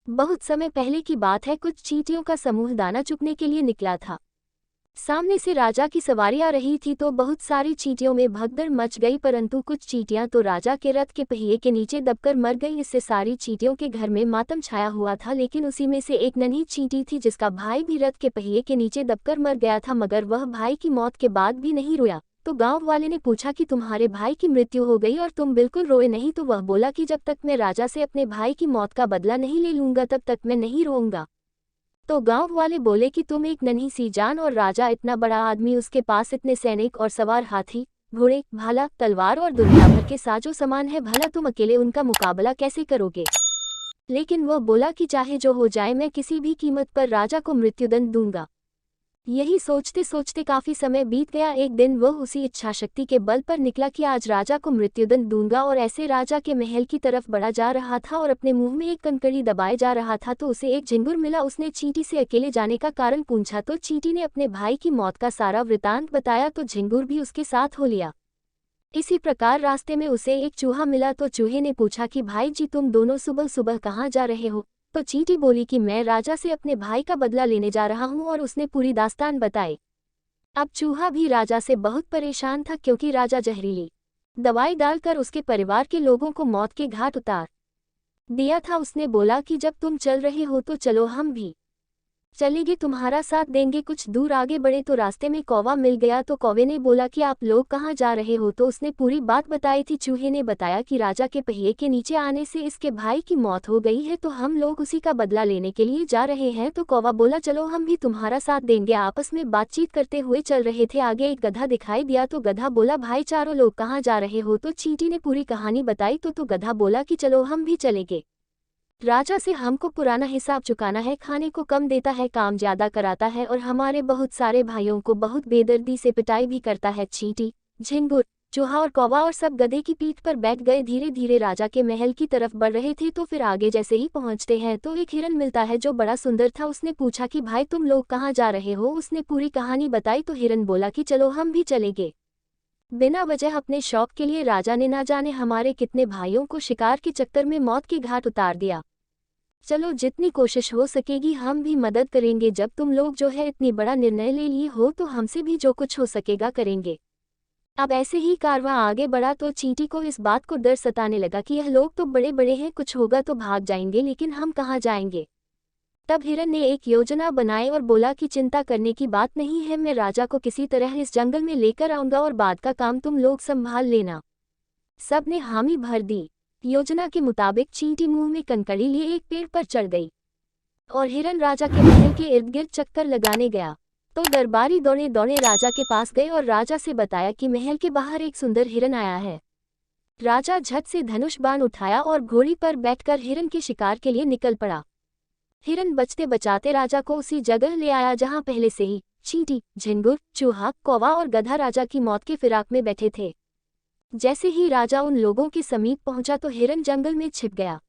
बहुत समय पहले की बात है। कुछ चींटियों का समूह दाना चुगने के लिए निकला था। सामने से राजा की सवारी आ रही थी तो बहुत सारी चींटियों में भगदड़ मच गई, परंतु कुछ चींटियां तो राजा के रथ के पहिए के नीचे दबकर मर गई। इससे सारी चींटियों के घर में मातम छाया हुआ था, लेकिन उसी में से एक नन्ही चींटी थी जिसका भाई भी रथ के पहिए के नीचे दबकर मर गया था, मगर वह भाई की मौत के बाद भी नहीं रोया। तो गांव वाले ने पूछा कि तुम्हारे भाई की मृत्यु हो गई और तुम बिल्कुल रोए नहीं। तो वह बोला कि जब तक मैं राजा से अपने भाई की मौत का बदला नहीं ले लूंगा तब तक मैं नहीं रोऊंगा। तो गांव वाले बोले कि तुम एक नन्ही सी जान और राजा इतना बड़ा आदमी, उसके पास इतने सैनिक और सवार हाथी घोड़े भाला तलवार और दुनिया भर के साजो सामान है, भला तुम अकेले उनका मुकाबला कैसे करोगे। लेकिन वह बोला कि चाहे जो हो जाए मैं किसी भी कीमत पर राजा को मृत्युदंड दूंगा। यही सोचते सोचते काफी समय बीत गया। एक दिन वह उसी इच्छा शक्ति के बल पर निकला कि आज राजा को मृत्युदंड दूंगा, और ऐसे राजा के महल की तरफ बढ़ा जा रहा था और अपने मुंह में एक कंकड़ी दबाए जा रहा था। तो उसे एक झिंगुर मिला। उसने चींटी से अकेले जाने का कारण पूछा तो चींटी ने अपने भाई की मौत का सारा वृतांत बताया, तो झिंगुर भी उसके साथ हो लिया। इसी प्रकार रास्ते में उसे एक चूहा मिला तो चूहे ने पूछा कि भाई जी तुम दोनों सुबह सुबह कहाँ जा रहे हो। तो चींटी बोली कि मैं राजा से अपने भाई का बदला लेने जा रहा हूँ, और उसने पूरी दास्तान बताई। अब चूहा भी राजा से बहुत परेशान था, क्योंकि राजा जहरीली दवाई डालकर उसके परिवार के लोगों को मौत के घाट उतार दिया था। उसने बोला कि जब तुम चल रहे हो तो चलो, हम भी चलेंगे, तुम्हारा साथ देंगे। कुछ दूर आगे बढ़े तो रास्ते में कौवा मिल गया। तो कौवे ने बोला कि आप लोग कहाँ जा रहे हो। तो उसने पूरी बात बताई थी। चूहे ने बताया कि राजा के पहिए के नीचे आने से इसके भाई की मौत हो गई है, तो हम लोग उसी का बदला लेने के लिए जा रहे हैं। तो कौवा बोला चलो, हम भी तुम्हारा साथ देंगे। आपस में बातचीत करते हुए चल रहे थे। आगे एक गधा दिखाई दिया तो गधा बोला भाई चारों लोग कहाँ जा रहे हो। तो चींटी ने पूरी कहानी बताई तो गधा बोला कि चलो, हम भी चलेंगे। राजा से हमको पुराना हिसाब चुकाना है। खाने को कम देता है, काम ज्यादा कराता है, और हमारे बहुत सारे भाइयों को बहुत बेदर्दी से पिटाई भी करता है। चींटी, झिंगुर, चूहा और कौवा और सब गधे की पीठ पर बैठ गए। धीरे धीरे राजा के महल की तरफ बढ़ रहे थे। तो फिर आगे जैसे ही पहुंचते हैं तो एक हिरन मिलता है जो बड़ा सुंदर था। उसने पूछा कि भाई तुम लोग कहाँ जा रहे हो। उसने पूरी कहानी बताई तो हिरन बोला कि चलो, हम भी चलेंगे। बिना वजह अपने शौक के लिए राजा ने ना जाने हमारे कितने भाइयों को शिकार के चक्कर में मौत के घाट उतार दिया। चलो, जितनी कोशिश हो सकेगी हम भी मदद करेंगे। जब तुम लोग जो है इतनी बड़ा निर्णय ले लिए हो तो हमसे भी जो कुछ हो सकेगा करेंगे। अब ऐसे ही कारवां आगे बढ़ा तो चींटी को इस बात को डर सताने लगा कि यह लोग तो बड़े बड़े हैं, कुछ होगा तो भाग जाएंगे, लेकिन हम कहाँ जाएंगे। तब हिरन ने एक योजना बनाई और बोला कि चिंता करने की बात नहीं है, मैं राजा को किसी तरह इस जंगल में लेकर आऊंगा और बाद का काम तुम लोग संभाल लेना। सब ने हामी भर दी। योजना के मुताबिक चींटी मुंह में कंकड़ी लिए एक पेड़ पर चढ़ गई और हिरन राजा के महल के इर्द गिर्द चक्कर लगाने गया। तो दरबारी दौड़े दौड़े राजा के पास गए और राजा से बताया कि महल के बाहर एक सुंदर हिरन आया है। राजा झट से धनुष बाण उठाया और घोड़ी पर बैठकर हिरन के शिकार के लिए निकल पड़ा। हिरन बचते बचाते राजा को उसी जगह ले आया जहां पहले से ही चींटी, झिंगुर, चूहा, कौवा और गधा राजा की मौत के फिराक में बैठे थे। जैसे ही राजा उन लोगों के समीप पहुंचा तो हिरन जंगल में छिप गया।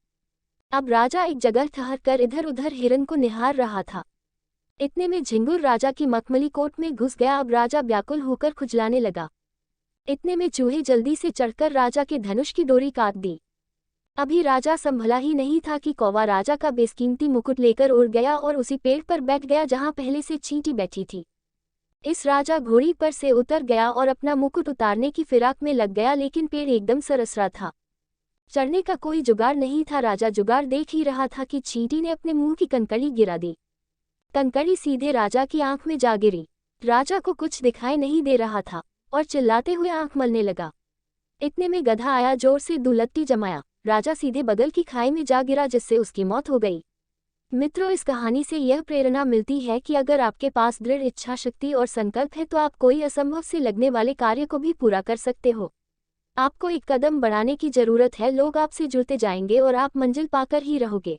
अब राजा एक जगह ठहर कर इधर उधर हिरन को निहार रहा था। इतने में झिंगुर राजा की मखमली कोट में घुस गया। अब राजा व्याकुल होकर खुजलाने लगा। इतने में चूहे जल्दी से चढ़कर राजा के धनुष की डोरी काट दी। अभी राजा संभला ही नहीं था कि कौवा राजा का बेसकीमती मुकुट लेकर उड़ गया और उसी पेड़ पर बैठ गया जहां पहले से चींटी बैठी थी। इस राजा घोड़ी पर से उतर गया और अपना मुकुट उतारने की फिराक में लग गया, लेकिन पेड़ एकदम सरसरा था। चढ़ने का कोई जुगाड़ नहीं था। राजा जुगाड़ देख ही रहा था कि चींटी ने अपने मुंह की कंकड़ी गिरा दी। कंकड़ी सीधे राजा की आंख में जा गिरी। राजा को कुछ दिखाई नहीं दे रहा था और चिल्लाते हुए आंख मलने लगा। इतने में गधा आया, जोर से दुलत्ती जमाया। राजा सीधे बगल की खाई में जा गिरा, जिससे उसकी मौत हो गई। मित्रों, इस कहानी से यह प्रेरणा मिलती है कि अगर आपके पास दृढ़ इच्छा शक्ति और संकल्प है तो आप कोई असंभव से लगने वाले कार्य को भी पूरा कर सकते हो। आपको एक कदम बढ़ाने की जरूरत है, लोग आपसे जुड़ते जाएंगे और आप मंजिल पाकर ही रहोगे।